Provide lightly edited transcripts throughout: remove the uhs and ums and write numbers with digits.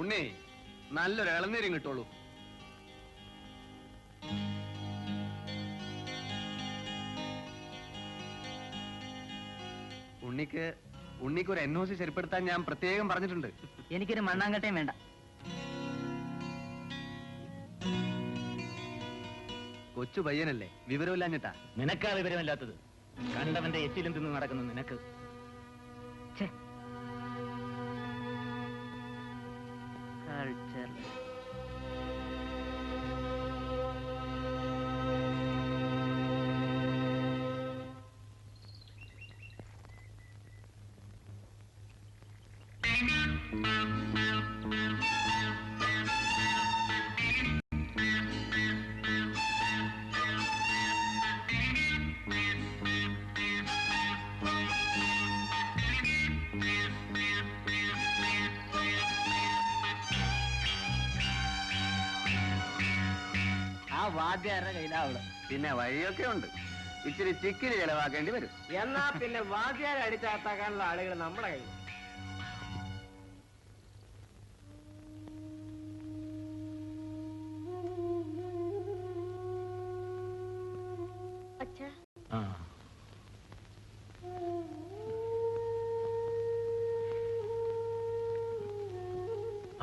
ഉണ്ണി നല്ലൊരു ഇളനീരും കിട്ടുള്ളൂ. ഉണ്ണിക്കൊരു NOC ശരിപ്പെടുത്താൻ ഞാൻ പ്രത്യേകം പറഞ്ഞിട്ടുണ്ട്. എനിക്കൊരു മണ്ണാങ്കട്ടയും വേണ്ട. കൊച്ചു പയ്യനല്ലേ, വിവരമില്ലാഞ്ഞിട്ടാ. നിനക്കാ വിവരമില്ലാത്തത്. കണ്ടവന്റെ എച്ചിലും തിന്ന് നടക്കുന്നു നിനക്ക്. വാദ്യാരുടെ കയ്യിലാവുള്ളു. പിന്നെ വഴിയൊക്കെ ഉണ്ട്. ഇച്ചിരി ചിക്കിന് ചെലവാക്കേണ്ടി വരും. എന്നാ പിന്നെ വാദ്യാരെ അടിച്ചാത്താക്കാനുള്ള ആളുകൾ നമ്മുടെ കയ്യിൽ.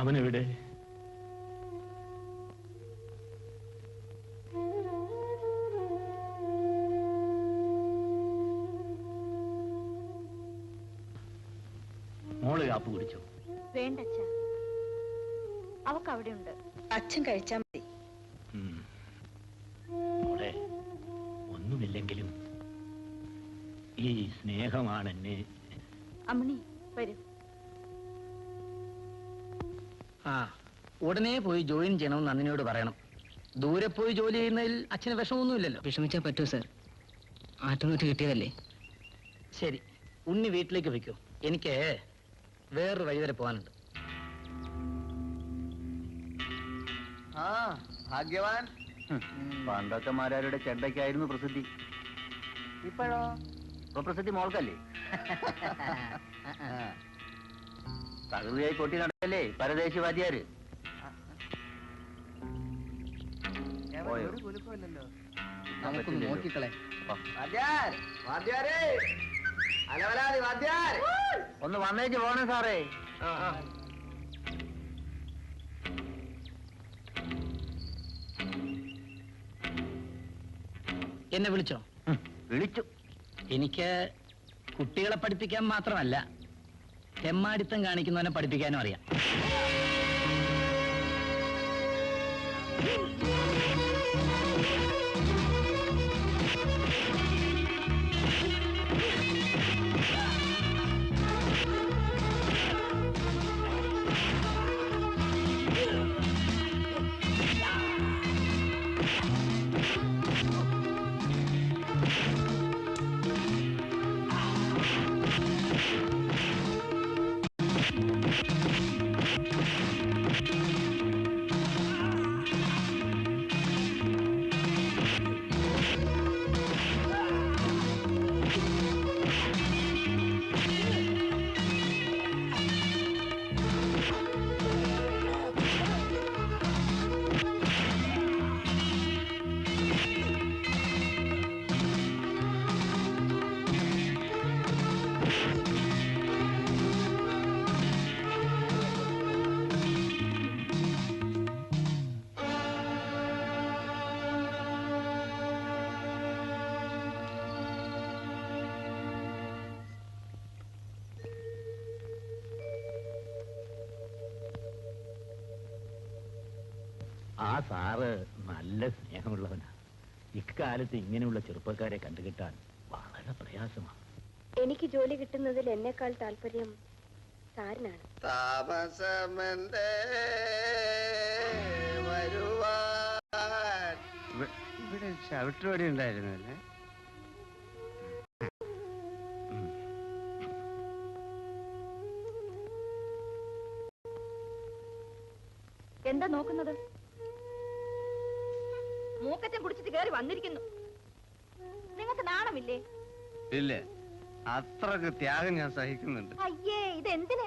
അവനെവിടെ? മോള് കാപ്പ് കുടിച്ചോ? വേണ്ട അച്ഛാ, അവക്ക് അവിടെ ഉണ്ട്. അച്ഛൻ കഴിച്ചാ മതി. മോളെ, ഒന്നുമില്ലെങ്കിലും ഈ സ്നേഹമാണ് എന്നെ. അമ്മണി വരൂ. ഉടനെ പോയി ജോയിൻ ചെയ്യണമെന്ന് നന്ദിനിയോട് പറയണം. ദൂരെ പോയി ജോലി ചെയ്യുന്നതിൽ അച്ഛന് വിഷമമൊന്നുമില്ലല്ലോ. വിഷമിച്ചാൽ പറ്റൂ സാർ, ആറ്റുനൂറ്റ് കിട്ടിയതല്ലേ. ശരി, ഉണ്ണി വീട്ടിലേക്ക് വെക്കൂ. എനിക്ക് വേറൊരു വഴി വരെ പോകാനുണ്ട്. ഭാഗ്യവാൻ. പണ്ടൊക്കെ മാരാരുടെ ചെണ്ടയ്ക്കായിരുന്നു പ്രസിദ്ധി. ഇപ്പോഴോ? ഇപ്പൊ പ്രസിദ്ധി മോൾക്കല്ലേ. തകൃതിയായി കൊട്ടി നടക്കല്ലേ പരദേശി വാദ്യാര്. നമുക്കൊന്ന് നോക്കിക്കളെ. ഒന്ന് വന്നേച്ച് പോണേ സാറേ. എന്നെ വിളിച്ചോ? വിളിച്ചു. എനിക്ക് കുട്ടികളെ പഠിപ്പിക്കാൻ മാത്രമല്ല, തെമ്മാടിത്തം കാണിക്കുന്നവനെ പഠിപ്പിക്കാനും അറിയാം. ആ സാറ് നല്ല സ്നേഹമുള്ളവനാ. ഇക്കാലത്ത് ഇങ്ങനെയുള്ള ചെറുപ്പക്കാരെ കണ്ടുകിട്ടാൻ വളരെ പ്രയാസമാണ്. എനിക്ക് ജോലി കിട്ടുന്നതിൽ എന്നെക്കാൾ താല്പര്യം സാറിനാണ്. ഇവിടെ ചവിട്ടുപടി ഉണ്ടായിരുന്നല്ലേ? എന്താ നോക്കുന്നത്? മൂക്കറ്റം കുടിച്ചിട്ട് കയറി വന്നിരിക്കുന്നു. നിങ്ങൾക്ക് നാണമില്ലേ? ഇല്ല, അത്രക്ക് ത്യാഗം ഞാൻ സഹിക്കുന്നുണ്ട്. അയ്യേ, ഇത് എന്തിന്?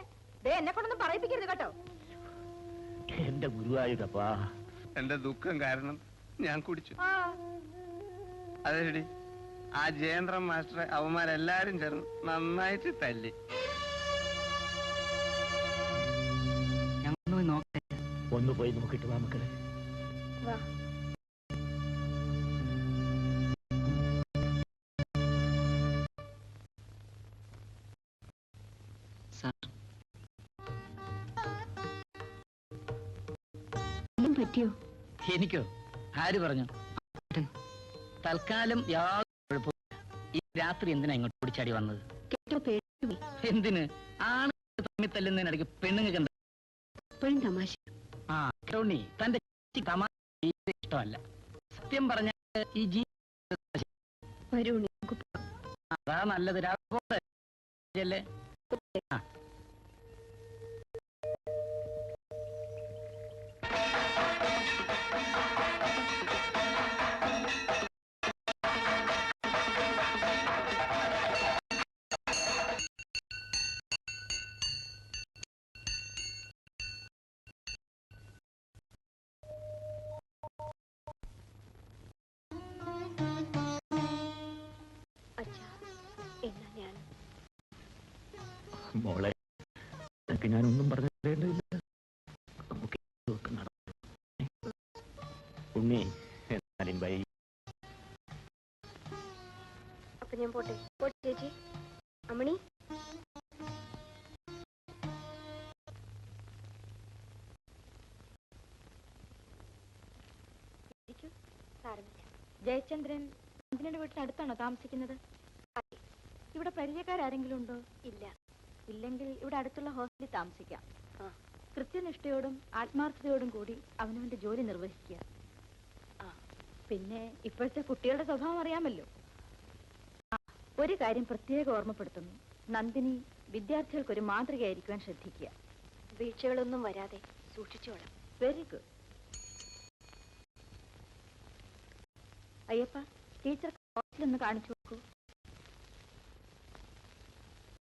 എന്നെ കൊണ്ടൊന്നും പറയിപ്പിക്കരുത് കേട്ടോ. എന്റെ ഗുരുവായൂരപ്പാ. എന്റെ ദുഃഖം കാരണം ഞാൻ കുടിച്ചു. അതെടി, ആ ജയേന്ദ്രൻ മാസ്റ്ററെ അവന്മാരെല്ലാരും ചേർന്ന് നന്നായിട്ട് തല്ലി. ഞങ്ങൾ നോക്കട്ടെ. ഒന്ന് പോയി നോക്കിട്ട് വാ മക്കളെ. വാ. പറ്റിയോ? എനിക്കോ? ആര് പറഞ്ഞു? തൽക്കാലം യാതൊരു കുഴപ്പമില്ല. ഈ രാത്രി എന്തിനാ ഇങ്ങോട്ട് ഓടിച്ചാടി വന്നത്? എന്തിന്? ആണ് തമ്മിൽ തല്ലുന്നതിനിടയ്ക്ക് പെണ്ണുങ്ങൾക്ക് എന്താ എപ്പോഴും തമാശ. ആ ടോണി, തന്റെ തമാശ ഇഷ്ടമല്ല. സത്യം പറഞ്ഞ ഈ അതാ നല്ലത്. രാവിലെ ആ മോളെ, ഞാനൊന്നും പറഞ്ഞില്ല. ഉണ്ണി എന്നാലും വൈ. അപ്പൊ ഞാൻ പോട്ടെ. പോട്ടെ ചേച്ചി. അമ്മണി, ജയചന്ദ്രൻ നന്ദിനിയുടെ വീട്ടിനടുത്താണോ താമസിക്കുന്നത്? ഇവിടെ പരിചയക്കാരെങ്കിലും ഉണ്ടോ? ഇല്ല. ഇല്ലെങ്കിൽ ഇവിടെ അടുത്തുള്ള ഹോസ്റ്റലിൽ താമസിക്കാം. കൃത്യനിഷ്ഠയോടും ആത്മാർത്ഥതയോടും കൂടി അവനവന്റെ ജോലി നിർവഹിക്കുക. പിന്നെ ഇപ്പോഴത്തെ കുട്ടികളുടെ സ്വഭാവം അറിയാമല്ലോ. ഒരു കാര്യം പ്രത്യേകം ഓർമ്മപ്പെടുത്തുന്നു. നന്ദിനി വിദ്യാർത്ഥികൾക്കൊരു മാതൃകയായിരിക്കുവാൻ ശ്രദ്ധിക്കുക. വീഴ്ചകളൊന്നും വരാതെ സൂക്ഷിച്ചോളാം. Very good. അയ്യപ്പ, ടീച്ചർ ഹോസ്റ്റലൊന്ന് കാണിച്ചു നോക്കൂ.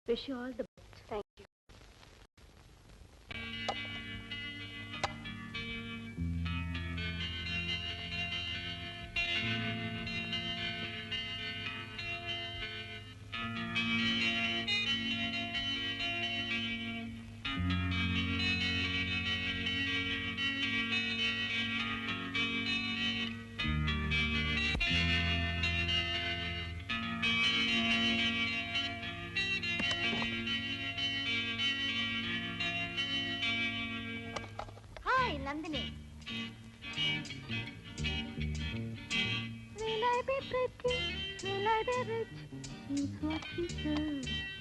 Wish you all the best. Thank you. Nandini, will I be pretty? Will I be rich? Is what he said.